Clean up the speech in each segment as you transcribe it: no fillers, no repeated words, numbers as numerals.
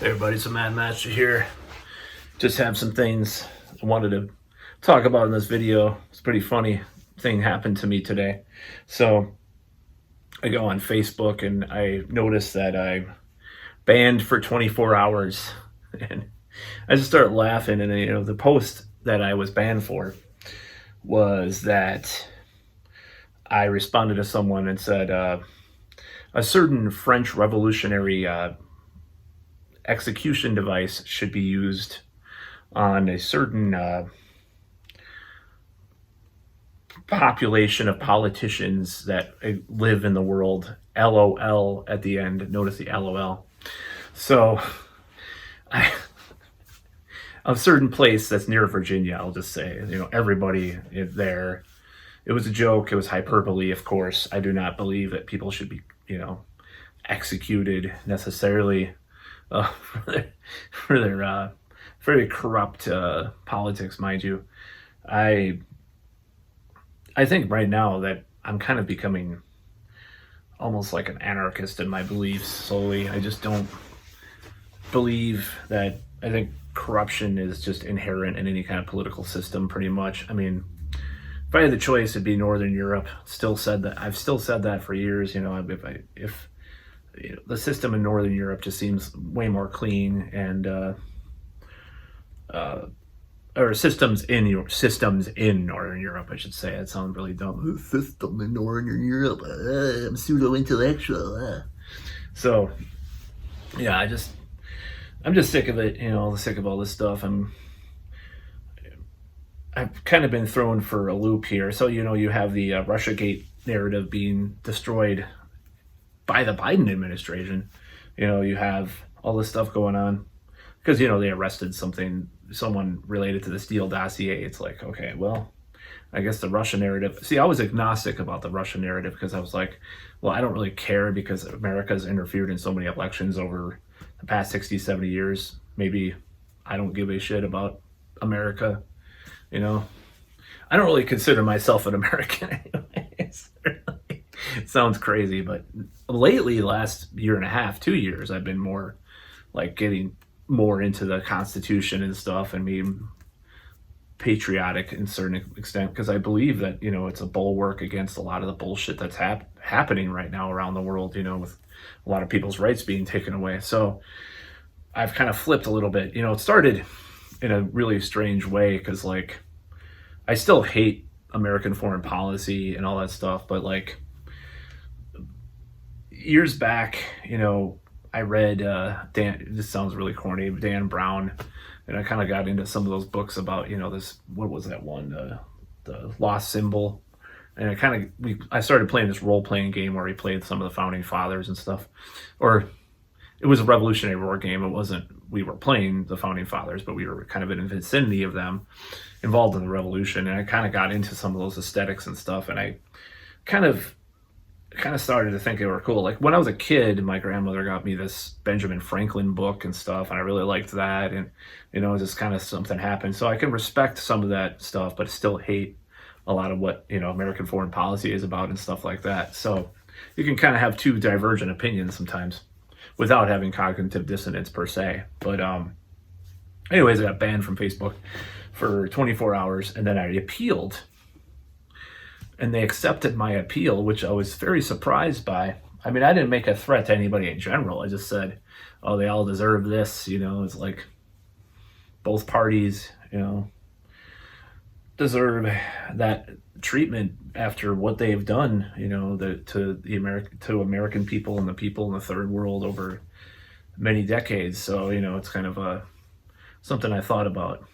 Hey everybody, it's a Mad Master here. Just have some things I wanted to talk about in this video. It's a pretty funny thing happened to me today. So I go on Facebook and I notice that I'm banned for 24 hours. And I just start laughing, and the post that I was banned for was that I responded to someone and said a certain French revolutionary execution device should be used on a certain population of politicians that live in the world. LOL at the end. Notice the LOL. So, a certain place that's near Virginia, I'll just say, everybody there. It was a joke. It was hyperbole, of course. I do not believe that people should be, executed necessarily for their very corrupt politics, mind you. I think right now that I'm kind of becoming almost like an anarchist in my beliefs slowly. I just don't believe that. I think corruption is just inherent in any kind of political system, pretty much. I mean, if I had the choice, it'd be Northern Europe. Still said that. I've still said that for years. If the system in Northern Europe just seems way more clean, and or systems in Northern Europe, I should say. It sounds really dumb. System in Northern Europe. I'm pseudo-intellectual. So, yeah, I'm just sick of it. Sick of all this stuff. I've kind of been thrown for a loop here. So, you have the Russiagate narrative being destroyed by the Biden administration. You have all this stuff going on because, they arrested someone related to the Steele dossier. It's like, okay, well, I guess the Russia narrative. See, I was agnostic about the Russia narrative because I was like, well, I don't really care because America's interfered in so many elections over the past 60, 70 years. Maybe I don't give a shit about America. I don't really consider myself an American anyways. It sounds crazy, but lately, last year and a half, 2 years, I've been more like getting more into the Constitution and stuff, and being patriotic in a certain extent, because I believe that it's a bulwark against a lot of the bullshit that's happening right now around the world. With a lot of people's rights being taken away. So I've kind of flipped a little bit. It started in a really strange way because I still hate American foreign policy and all that stuff, but years back, I read this sounds really corny, Dan Brown, and I kind of got into some of those books about, this, what was that one, the Lost Symbol, and I started playing this role-playing game where we played some of the founding fathers and stuff, or it was a Revolutionary War game. It wasn't, we were playing the founding fathers, but we were kind of in the vicinity of them, involved in the revolution, and I kind of got into some of those aesthetics and stuff, and I kind of started to think they were cool. Like when I was a kid, my grandmother got me this Benjamin Franklin book and stuff, and I really liked that, and just kind of something happened. So I can respect some of that stuff, but still hate a lot of what American foreign policy is about and stuff like that. So you can kind of have two divergent opinions sometimes without having cognitive dissonance per se. But anyways, I got banned from Facebook for 24 hours, and then I appealed. And they accepted my appeal, which I was very surprised by. I mean, I didn't make a threat to anybody in general. I just said, oh, they all deserve this. It's like both parties, deserve that treatment after what they've done, to American people and the people in the third world over many decades. So, it's kind of something I thought about.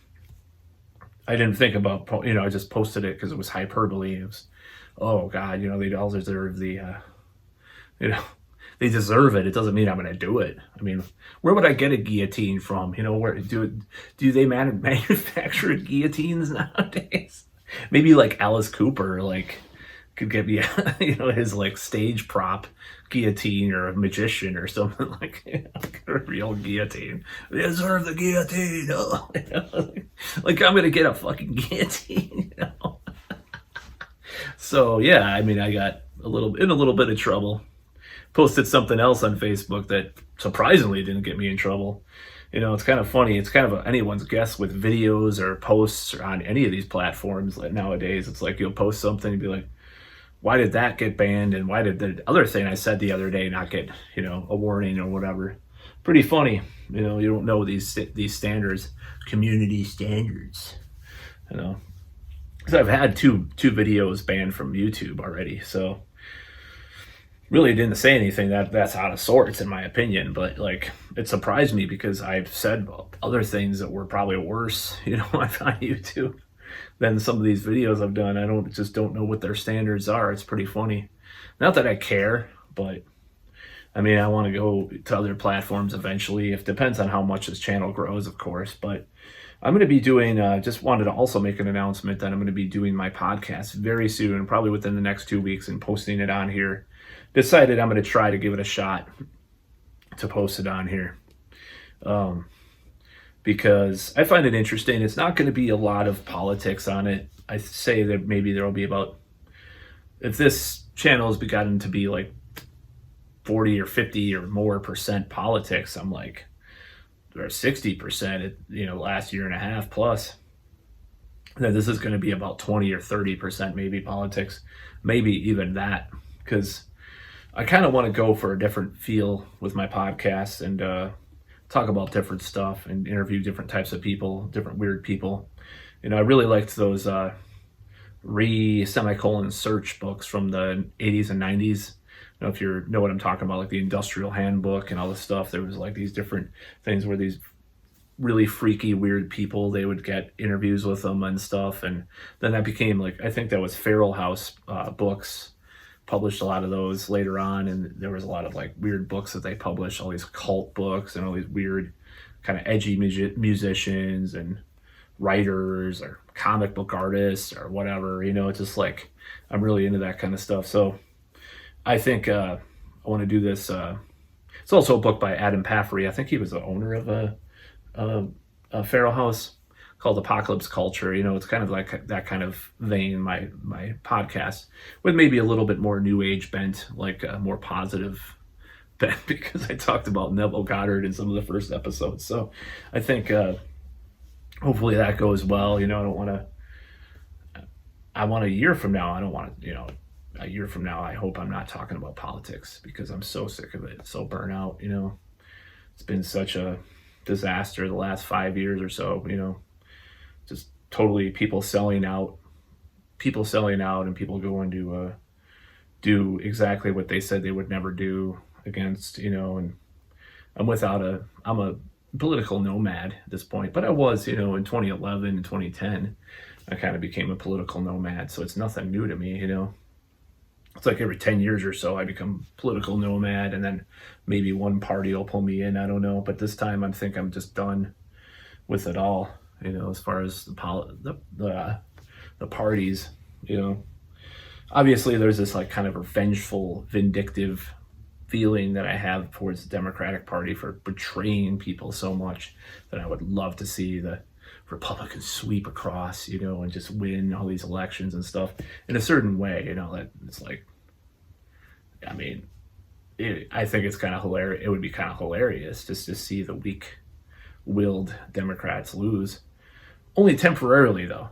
I didn't think about, I just posted it because it was hyperbole. It was, oh God, they all deserve the, they deserve it. It doesn't mean I'm going to do it. I mean, where would I get a guillotine from? Where do they manufacture guillotines nowadays? Maybe like Alice Cooper, could get me, his stage prop guillotine, or a magician or something, a real guillotine. They deserve the guillotine. I'm gonna get a fucking guillotine. So yeah, I mean, I got in a little bit of trouble posted something else on Facebook that surprisingly didn't get me in trouble. It's kind of funny. It's kind of anyone's guess with videos or posts on any of these platforms. Like nowadays, it's like you'll post something and be like, why did that get banned? And why did the other thing I said the other day not get, a warning or whatever? Pretty funny. You don't know these standards, community standards, because I've had two videos banned from YouTube already. So really didn't say anything that's out of sorts in my opinion, but like it surprised me because I've said other things that were probably worse, on YouTube than some of these videos I've done. I don't know what their standards are. It's pretty funny. Not that I care, but I mean, I want to go to other platforms eventually. It depends on how much this channel grows, of course, but I'm going to be doing, just wanted to also make an announcement that I'm going to be doing my podcast very soon, probably within the next 2 weeks, and posting it on here. Decided I'm going to try to give it a shot to post it on here. Because I find it interesting. It's not going to be a lot of politics on it. I say that maybe there will be if this channel has gotten to be like 40 or 50 or more percent politics, I'm like, or 60%, last year and a half plus, then this is going to be about 20 or 30% maybe politics, maybe even that, because I kind of want to go for a different feel with my podcast and talk about different stuff and interview different types of people, different weird people. I really liked those search books from the 80s and 90s. If you know what I'm talking about, like the Industrial Handbook and all this stuff. There was like these different things where these really freaky, weird people, they would get interviews with them and stuff. And then that became like, I think that was Feral House books. Published a lot of those later on, and there was a lot of like weird books that they published, all these cult books and all these weird kind of edgy musicians and writers or comic book artists or whatever. It's just like I'm really into that kind of stuff. So I think I want to do this. It's also a book by Adam Paffrey. I think he was the owner of a Feral House, called Apocalypse Culture. It's kind of like that kind of vein, my podcast, with maybe a little bit more new age bent, like a more positive bent, because I talked about Neville Goddard in some of the first episodes. So I think hopefully that goes well. I want a year from now, a year from now, I hope I'm not talking about politics, because I'm so sick of it, so burnt out. It's been such a disaster the last 5 years or so, just totally people selling out and people going to do exactly what they said they would never do against, and I'm a political nomad at this point, but I was, in 2011 and 2010, I kind of became a political nomad. So it's nothing new to me, It's like every 10 years or so I become political nomad, and then maybe one party will pull me in. I don't know. But this time I think I'm just done with it all, as far as the parties, Obviously there's this like kind of revengeful, vindictive feeling that I have towards the Democratic Party for betraying people so much, that I would love to see the Republicans sweep across, and just win all these elections and stuff in a certain way, that it's like, I mean, I think it's kind of hilarious. It would be kind of hilarious just to see the weak-willed Democrats lose, only temporarily though.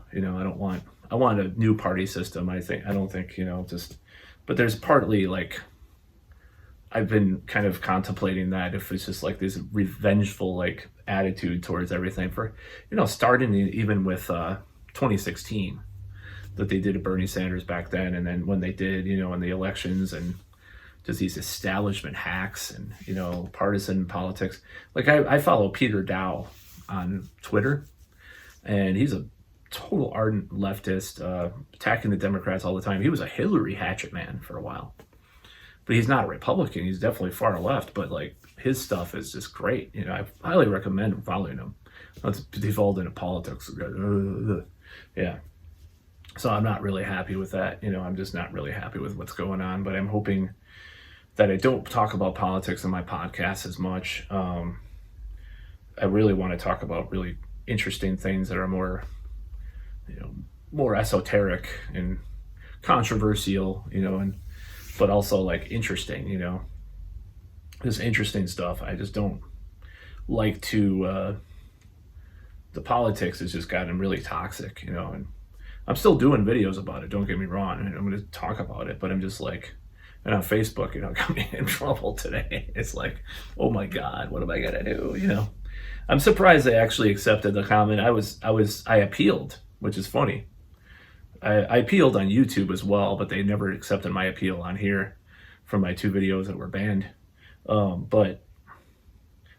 I want a new party system. I don't think, but there's partly like, I've been kind of contemplating that if it's just like this revengeful like attitude towards everything for, starting even with 2016, that they did to Bernie Sanders back then, and then when they did, in the elections, and just these establishment hacks and, partisan politics. Like I follow Peter Dow on Twitter, and he's a total ardent leftist, attacking the Democrats all the time. He was a Hillary hatchet man for a while. But he's not a Republican. He's definitely far left, but like his stuff is just great. I highly recommend following him. Let's devolve into politics. Yeah. So I'm not really happy with that. I'm just not really happy with what's going on, but I'm hoping that I don't talk about politics in my podcast as much. I really want to talk about really interesting things that are more, more esoteric and controversial, but also like interesting, this interesting stuff. I just don't like to. The politics has just gotten really toxic, and I'm still doing videos about it. Don't get me wrong. And I'm going to talk about it, but I'm just like, and on Facebook, got me in trouble today. It's like, oh my God, what am I gonna do? I'm surprised they actually accepted the comment. I appealed, which is funny. I appealed on YouTube as well, but they never accepted my appeal on here from my 2 videos that were banned. But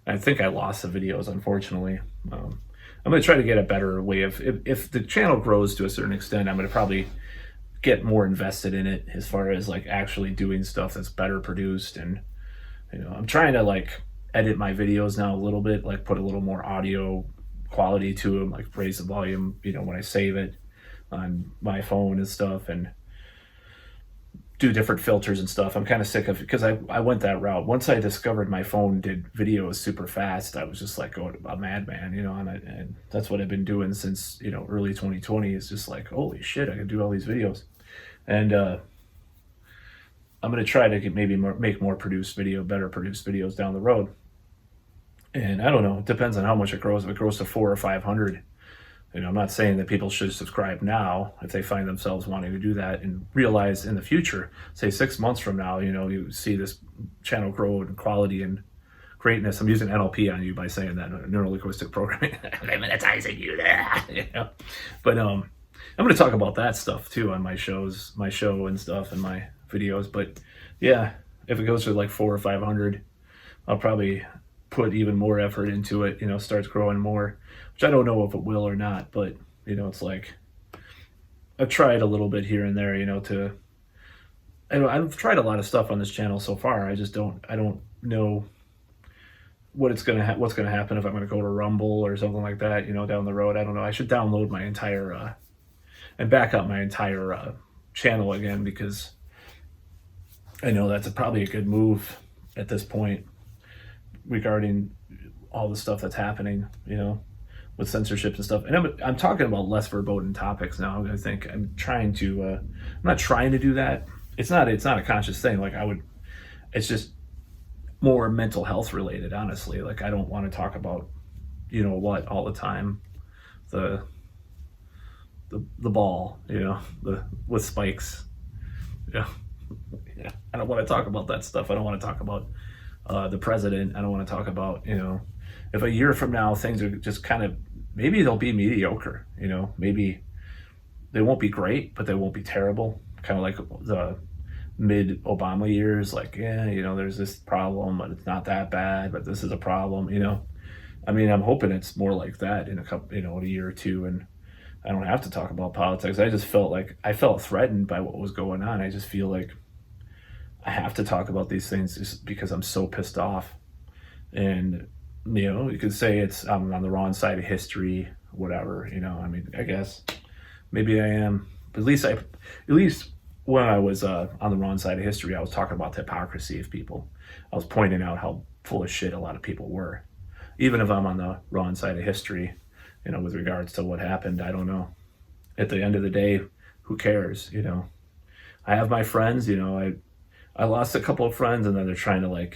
I think I lost the videos, unfortunately. I'm going to try to get a better way of, if the channel grows to a certain extent, I'm going to probably get more invested in it as far as like actually doing stuff that's better produced. And, I'm trying to like edit my videos now a little bit, like put a little more audio quality to them, like raise the volume, when I save it on my phone and stuff, and do different filters and stuff. I'm kind of sick of it because I went that route. Once I discovered my phone did videos super fast, I was just like going a madman, and that's what I've been doing since, early 2020. Is just like, holy shit, I can do all these videos. And I'm going to try to make more better produced videos down the road. And I don't know, it depends on how much it grows. If it grows to 400 or 500, I'm not saying that people should subscribe now if they find themselves wanting to do that, and realize in the future, say 6 months from now, you see this channel grow in quality and greatness. I'm using NLP on you by saying that, neuro-linguistic programming. I'm hypnotizing you there. But I'm going to talk about that stuff too on my show and stuff, and my videos. But yeah, if it goes to like 400 or 500, I'll probably put even more effort into it, starts growing more, which I don't know if it will or not, but it's like, I've tried a little bit here and there, I've tried a lot of stuff on this channel so far. I don't know what's going to happen if I'm going to go to Rumble or something like that, down the road. I don't know. I should download my entire, and back up my entire channel again, because I know that's probably a good move at this point, regarding all the stuff that's happening, with censorship and stuff. And I'm talking about less verboten topics now. I think I'm trying to, I'm not trying to do that. It's not a conscious thing. Like it's just more mental health related, honestly. Like I don't want to talk about, what all the time, the ball, with spikes. Yeah. I don't want to talk about that stuff. I don't want to talk about the president. I don't want to talk about, if a year from now things are just kind of, maybe they'll be mediocre, maybe they won't be great, but they won't be terrible. Kind of like the mid Obama years, like, there's this problem, but it's not that bad, but this is a problem, I'm hoping it's more like that in a couple, in a year or two, and I don't have to talk about politics. I just felt threatened by what was going on. I just feel like I have to talk about these things just because I'm so pissed off. And, you could say I'm on the wrong side of history, whatever, I guess maybe I am. But at least when I was on the wrong side of history, I was talking about the hypocrisy of people. I was pointing out how full of shit a lot of people were. Even if I'm on the wrong side of history, with regards to what happened, I don't know. At the end of the day, who cares, I have my friends, I lost a couple of friends, and then they're trying to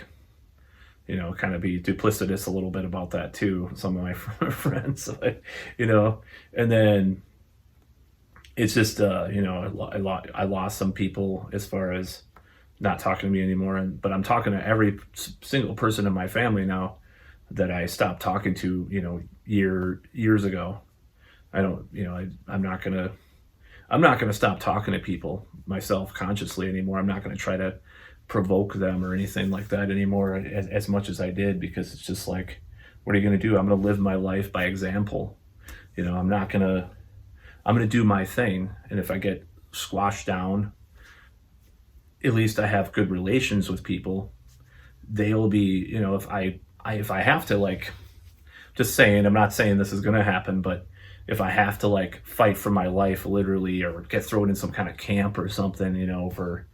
kind of be duplicitous a little bit about that too. Some of my friends, and then it's just, I lost some people as far as not talking to me anymore. But I'm talking to every single person in my family now that I stopped talking to, years ago. I don't, I'm not gonna stop talking to people myself consciously anymore. I'm not gonna try to provoke them or anything like that anymore as much as I did, because it's just like, what are you gonna do? I'm gonna live my life by example. I'm gonna do my thing, and if I get squashed down, at least I have good relations with people. They'll be, if I have to, just saying, I'm not saying this is going to happen, but if I have to fight for my life literally, or get thrown in some kind of camp or something, for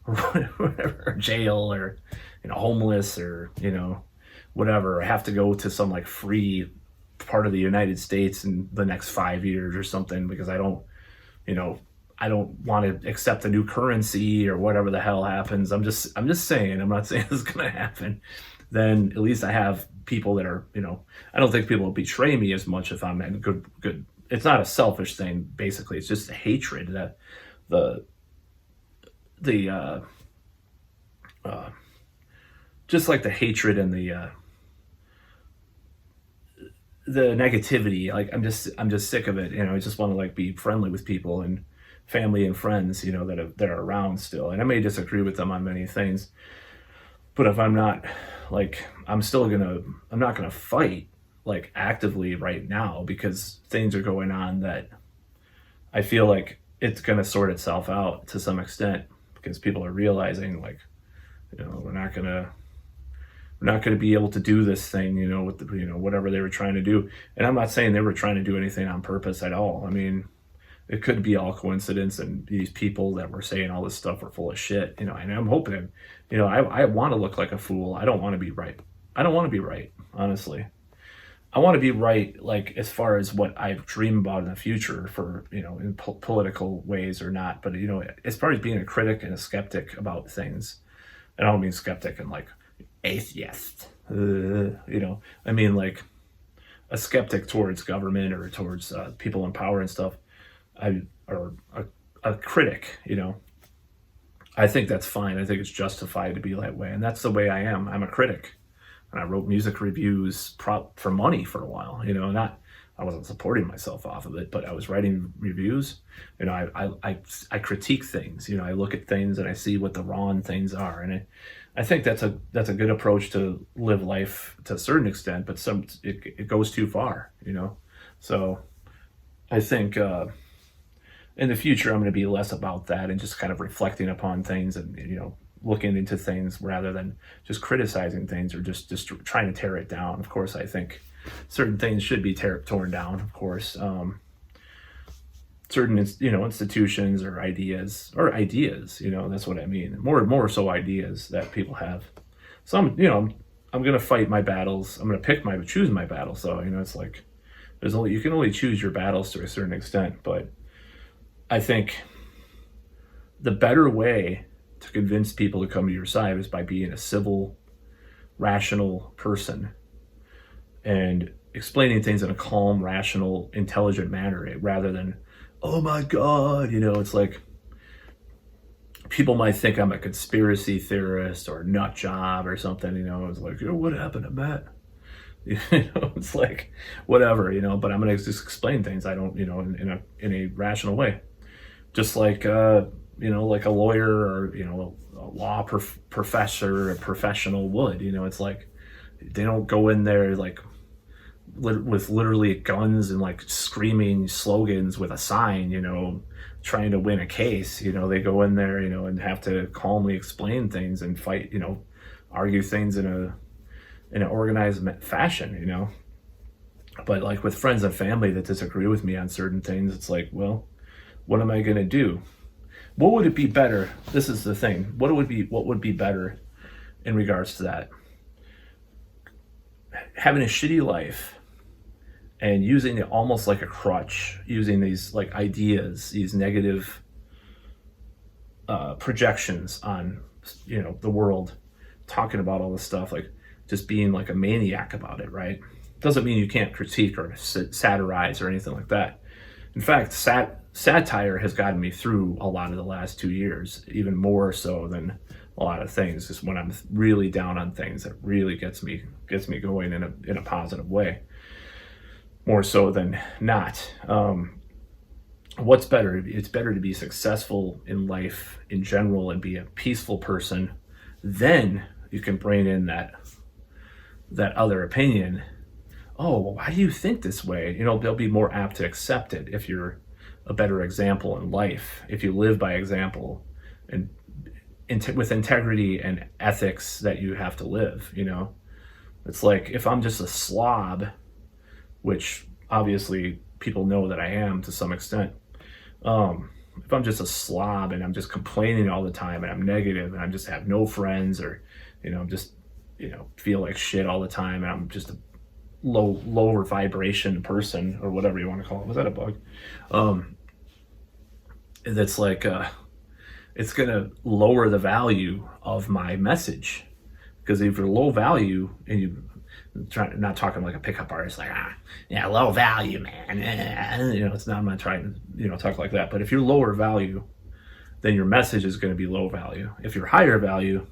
whatever, or jail, or homeless, or whatever, I have to go to some free part of the United States in the next 5 years or something, because I don't I don't want to accept a new currency or whatever the hell happens. I'm just saying, I'm not saying this is going to happen. Then at least I have people that are, I don't think people will betray me as much if I'm in good. It's not a selfish thing. Basically, it's just the hatred that the the just like the hatred and the negativity. Like I'm just sick of it. I just want to like be friendly with people and family and friends, that are around still. And I may disagree with them on many things, but if I'm not like, I'm not gonna fight like actively right now, because things are going on that I feel like it's gonna sort itself out to some extent, because people are realizing like, we're not going to be able to do this thing, with whatever they were trying to do. And I'm not saying they were trying to do anything on purpose at all. I mean, it could be all coincidence, and these people that were saying all this stuff are full of shit, and I'm hoping, I want to look like a fool. I don't want to be right. I don't want to be right, honestly. I want to be right, like as far as what I dream about in the future for, in political ways or not. But, as far as being a critic and a skeptic about things, and I don't mean skeptic and like atheist, I mean like a skeptic towards government or towards people in power and stuff. Or a critic, I think that's fine. I think it's justified to be that way. And that's the way I am. I'm a critic. And I wrote music reviews for money for a while, I wasn't supporting myself off of it, but I was writing reviews. I critique things, I look at things and I see what the wrong things are. And I think that's a good approach to live life to a certain extent, but it goes too far, So I think, in the future, I'm going to be less about that and just kind of reflecting upon things and, looking into things rather than just criticizing things or just trying to tear it down. Of course, I think certain things should be torn down, of course. Certain, institutions or ideas, that's what I mean. More so ideas that people have. So I'm going to fight my battles. I'm going to choose my battles. So, it's like, you can only choose your battles to a certain extent, but I think the better way to convince people to come to your side is by being a civil, rational person and explaining things in a calm, rational, intelligent manner rather than, oh my God, it's like people might think I'm a conspiracy theorist or a nut job or something, it's like, what happened to Matt? It's like, whatever, but I'm going to just explain things. I don't, in a rational way. Just like, like a lawyer or, a law professor or professional would, it's like, they don't go in there like with literally guns and like screaming slogans with a sign, trying to win a case. They go in there, and have to calmly explain things and fight, argue things in an organized fashion, But like with friends and family that disagree with me on certain things, it's like, well, what am I going to do? What would it be better? This is the thing. What would be better in regards to that? Having a shitty life and using it almost like a crutch, using these like ideas, these negative projections on, the world, talking about all this stuff, like just being like a maniac about it, right? Doesn't mean you can't critique or satirize or anything like that. In fact, satire has gotten me through a lot of the last 2 years, even more so than a lot of things. Just when I'm really down on things, that really gets me going in a positive way, more so than not. What's better? It's better to be successful in life in general and be a peaceful person. Then you can bring in that other opinion. Oh, well, why do you think this way? They'll be more apt to accept it if you're a better example in life, if you live by example and with integrity and ethics that you have to live. It's like if I'm just a slob, which obviously people know that I am to some extent. If I'm just a slob and I'm just complaining all the time and I'm negative and I just have no friends or, I'm just, feel like shit all the time and I'm just a lower vibration person or whatever you want to call it. Was that a bug? that's like it's gonna lower the value of my message, because if you're low value and you try, not talking like a pickup artist, like yeah, low value, man. It's not. I'm not trying to talk like that. But if you're lower value, then your message is going to be low value. If you're higher value,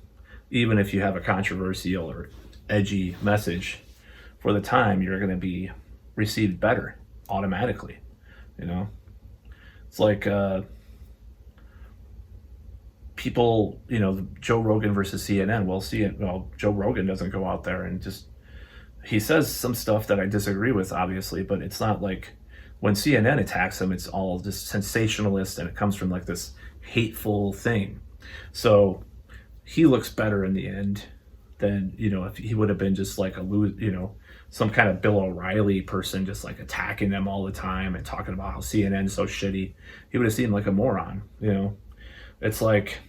even if you have a controversial or edgy message, for the time you're going to be received better automatically. It's like people, Joe Rogan versus CNN. Well, Joe Rogan doesn't go out there and just, he says some stuff that I disagree with, obviously, but it's not like when CNN attacks him, it's all just sensationalist and it comes from like this hateful thing. So he looks better in the end than, if he would have been just like some kind of Bill O'Reilly person just like attacking them all the time and talking about how CNN's so shitty. He would have seemed like a moron. It's like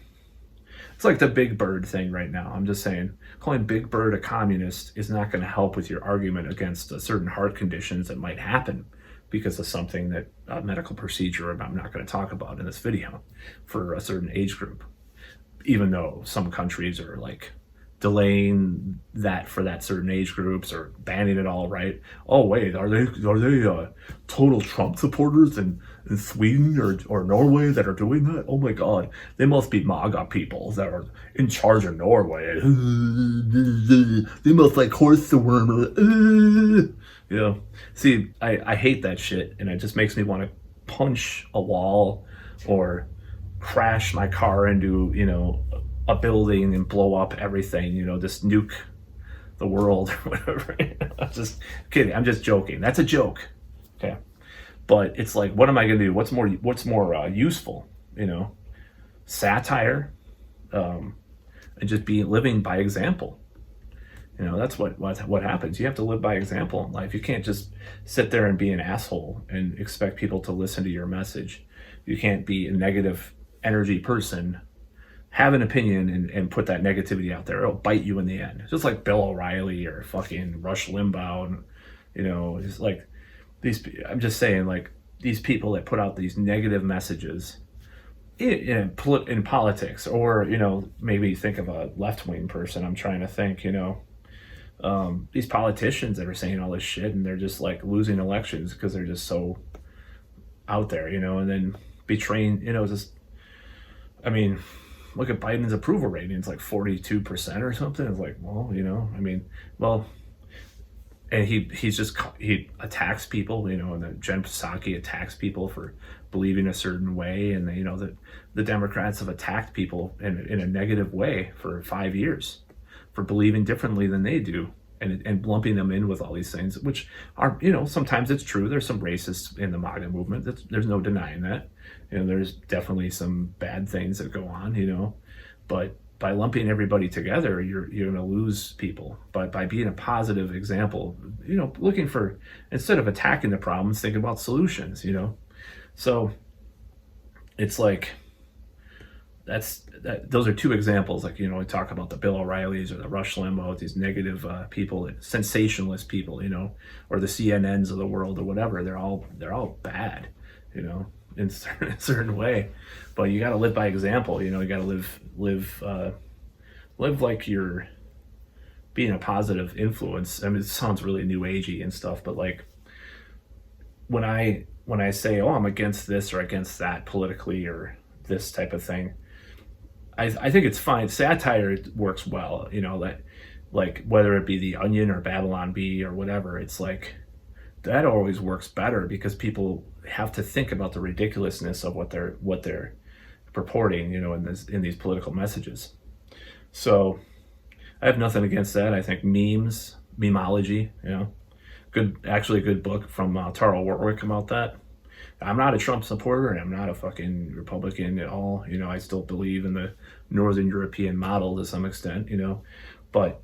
the Big Bird thing right now. I'm just saying, calling Big Bird a communist is not going to help with your argument against certain heart conditions that might happen because of something that a medical procedure I'm not going to talk about in this video for a certain age group. Even though some countries are like delaying that for that certain age groups or banning it all, right? Oh wait, are they total Trump supporters in Sweden or Norway that are doing that? Oh my God, they must be MAGA people that are in charge of Norway. They must like horse the worm. See, I hate that shit, and it just makes me want to punch a wall or crash my car into a building and blow up everything, just nuke the world or whatever. I'm just kidding. I'm just joking. That's a joke. Okay. But it's like, what am I going to do? What's more useful? Satire, and just living by example. That's what happens. You have to live by example in life. You can't just sit there and be an asshole and expect people to listen to your message. You can't be a negative energy person, have an opinion and put that negativity out there. It'll bite you in the end. Just like Bill O'Reilly or fucking Rush Limbaugh. And, it's like I'm just saying, like, these people that put out these negative messages in politics, or, maybe think of a left-wing person. I'm trying to think, these politicians that are saying all this shit and they're just like losing elections because they're just so out there, and then betraying, look at Biden's approval rating. It's like 42% or something. It's like, and he attacks people, and then Jen Psaki attacks people for believing a certain way. And the Democrats have attacked people in a negative way for 5 years for believing differently than they do. And lumping them in with all these things, which are, sometimes it's true. There's some racists in the MAGA movement. There's no denying that. There's definitely some bad things that go on, but by lumping everybody together, you're going to lose people. But by being a positive example, looking for, instead of attacking the problems, think about solutions, So it's like, those are two examples. Like, we talk about the Bill O'Reillys or the Rush Limbaugh, these negative people, sensationalist people, or the CNNs of the world or whatever. They're all bad, in a certain way. But you got to live by example. You got to live like you're being a positive influence. I mean, it sounds really new agey and stuff, but like when I say, oh, I'm against this or against that politically or this type of thing, I think it's fine. Satire works well, that, like, whether it be The Onion or Babylon Bee or whatever, it's like that always works better because people have to think about the ridiculousness of what they're purporting, in these political messages. So I have nothing against that. I think memology, good book from Tara Warwick about that. I'm not a Trump supporter and I'm not a fucking Republican at all. I still believe in the Northern European model to some extent, but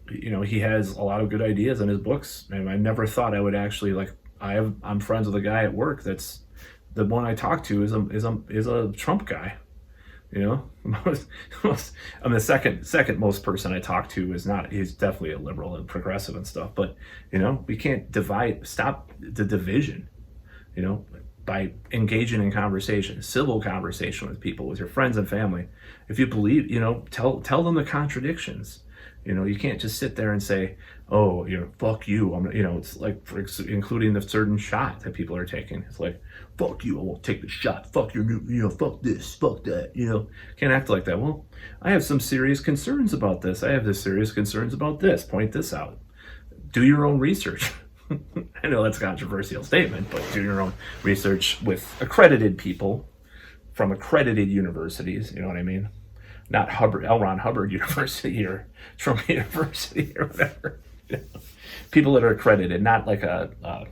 he has a lot of good ideas in his books, and I never thought I would actually I'm friends with a guy at work that's the one I talk to is a Trump guy. I'm the second most person I talk to is not. He's definitely a liberal and progressive and stuff, but we can't stop the division. by engaging in conversation, civil conversation with people, with your friends and family. If you believe, tell them the contradictions. You can't just sit there and say, "Oh, fuck you." It's like including the certain shot that people are taking. It's like, "Fuck you, I won't take the shot. Fuck your new, fuck this, fuck that." Can't act like that. Well, I have some serious concerns about this. I have this serious concerns about this. Point this out. Do your own research. I know that's a controversial statement, but do your own research with accredited people from accredited universities. You know what I mean? Not L. Ron Hubbard University or Trump University or whatever. People that are accredited, not like a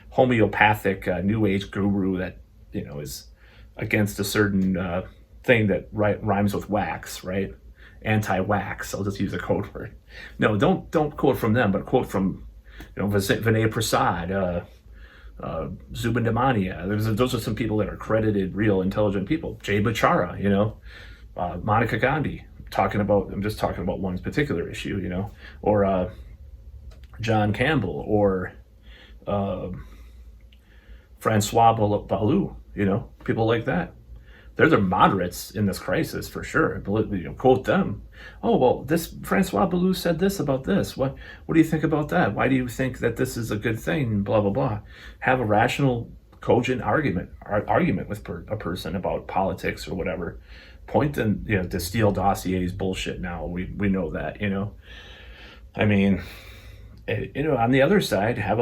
homeopathic New Age guru that is against a certain thing that rhymes with wax, right? Anti-wax. I'll just use a code word. No, don't quote from them, but quote from Vinay Prasad, Zubin Damania. Those are some people that are accredited, real intelligent people. Jay Bachara, Monica Gandhi, I'm just talking about one particular issue, or John Campbell, or Francois Balou, people like that. They're the moderates in this crisis for sure. Quote them. "Oh, well, this Francois Balou said this about this. What do you think about that? Why do you think that this is a good thing? Blah, blah, blah." Have a rational, cogent argument with a person about politics or whatever. Point them, to Steele dossiers bullshit now. We know that, I mean, on the other side, have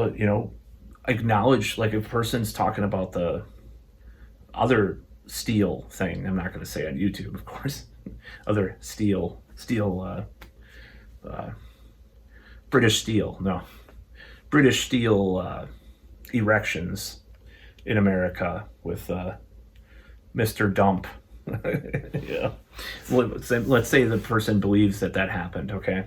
acknowledge, like, if a person's talking about the other Steele thing. I'm not going to say on YouTube, of course. Other Steele, British Steel, no. British Steel erections in America with Mr. Dump. Yeah. Let's say the person believes that happened, okay?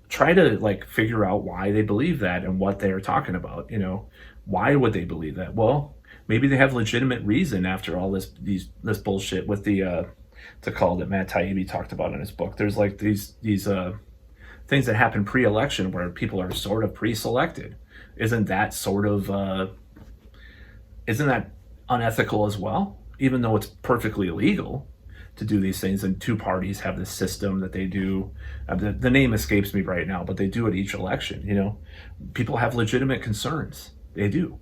Try to figure out why they believe that and what they're talking about. Why would they believe that? Well, maybe they have legitimate reason after all this bullshit with the call that Matt Taibbi talked about in his book. There's these things that happen pre-election where people are sort of pre-selected. Isn't that unethical as well? Even though it's perfectly illegal to do these things, and two parties have this system that they do. The name escapes me right now, but they do it each election. People have legitimate concerns. They do.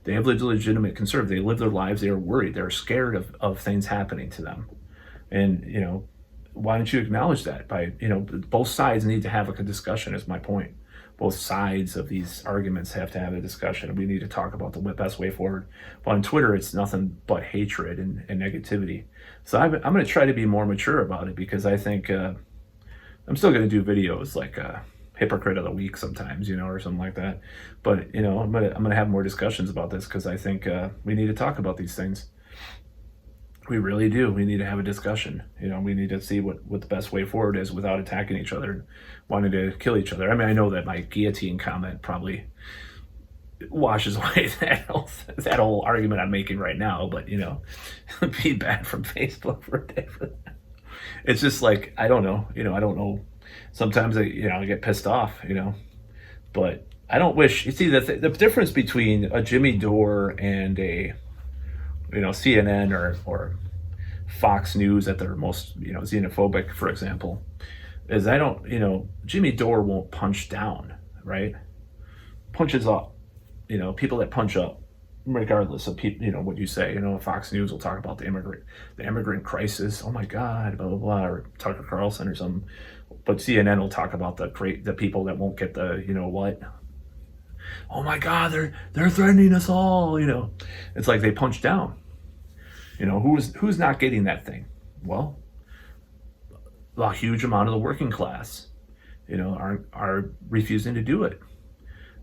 They have legitimate concerns. They live their lives. They are worried. They're scared of things happening to them. And, why don't you acknowledge that? Both sides need to have a discussion, is my point. Both sides of these arguments have to have a discussion. We need to talk about the best way forward. But on Twitter, it's nothing but hatred and negativity. So I'm going to try to be more mature about it, because I think I'm still going to do videos like Hypocrite of the Week sometimes, or something like that. But, I'm going to have more discussions about this, because I think we need to talk about these things. We really do. We need to have a discussion. We need to see what the best way forward is without attacking each other and wanting to kill each other. I mean, I know that my guillotine comment probably washes away that whole argument I'm making right now, but, it'd be bad from Facebook for a day for that. It's just I don't know. I don't know. Sometimes I get pissed off, but I don't wish. You see, the difference between a Jimmy Dore and a CNN or Fox News at their most xenophobic, for example, is Jimmy Dore won't punch down, right? Punches up. People that punch up, regardless of what you say. Fox News will talk about the immigrant crisis. Oh my God, blah blah blah, or Tucker Carlson or something. But CNN will talk about the people that won't get the what. Oh my God, they're threatening us all. It's like they punch down. Who's not getting that thing? Well, a huge amount of the working class, are refusing to do it,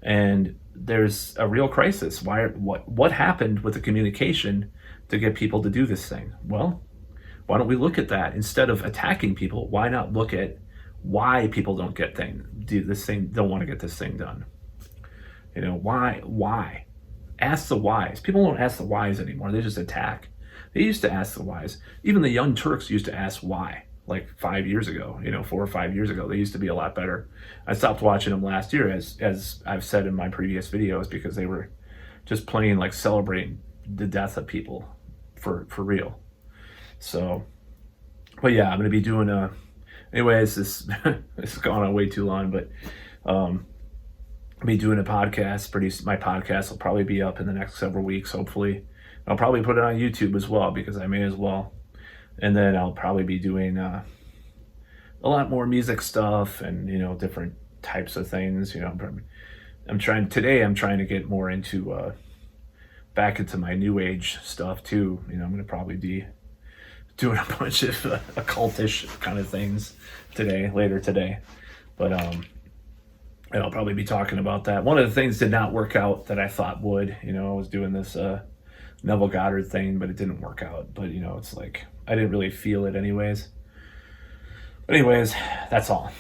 and there's a real crisis. What happened with the communication to get people to do this thing? Well, why don't we look at that instead of attacking people? Why not look at why people don't want to get this thing done? Why? Ask the whys. People don't ask the whys anymore. They just attack. They used to ask the whys. Even the Young Turks used to ask why, 5 years ago, 4 or 5 years ago. They used to be a lot better. I stopped watching them last year, as I've said in my previous videos, because they were just plain like celebrating the death of people for real. So, but yeah, I'm gonna be doing anyways, this this has gone on way too long, but I'll be doing a podcast. My podcast will probably be up in the next several weeks, hopefully. I'll probably put it on YouTube as well because I may as well. And then I'll probably be doing a lot more music stuff and different types of things. I'm trying to get more into back into my new age stuff too. I'm going to probably be doing a bunch of occultish kind of things later today. But and I'll probably be talking about that. One of the things did not work out that I thought would. I was doing this Neville Goddard thing, but it didn't work out. But it's like I didn't really feel it anyways. But anyways, that's all.